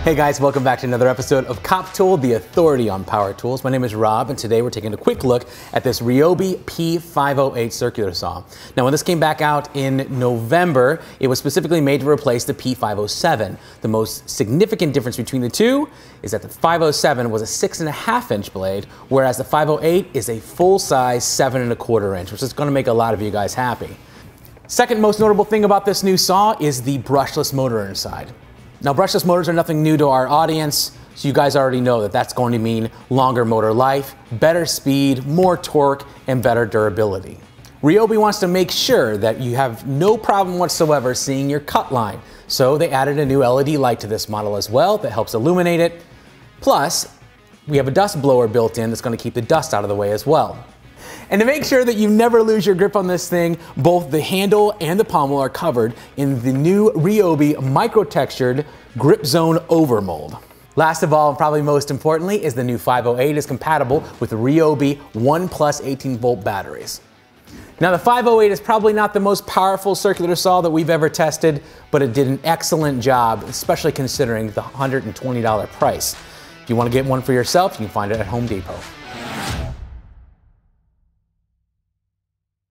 Hey guys, welcome back to another episode of Cop Tool, the authority on power tools. My name is Rob, and today we're taking a quick look at this Ryobi P508 circular saw. Now, when this came back out in November, it was specifically made to replace the P507. The most significant difference between the two is that the 507 was a 6.5-inch blade, whereas the 508 is a full-size 7.25 inch, which is going to make a lot of you guys happy. Second most notable thing about this new saw is the brushless motor inside. Now, brushless motors are nothing new to our audience, so you guys already know that that's going to mean longer motor life, better speed, more torque, and better durability. Ryobi wants to make sure that you have no problem whatsoever seeing your cut line, so they added a new LED light to this model as well that helps illuminate it. Plus, we have a dust blower built in that's going to keep the dust out of the way as well. And to make sure that you never lose your grip on this thing, both the handle and the pommel are covered in the new Ryobi micro-textured Grip Zone Overmold. Last of all, and probably most importantly, is the new 508 is compatible with Ryobi 1+ 18-volt batteries. Now, the 508 is probably not the most powerful circular saw that we've ever tested, but it did an excellent job, especially considering the $120 price. If you want to get one for yourself, you can find it at Home Depot.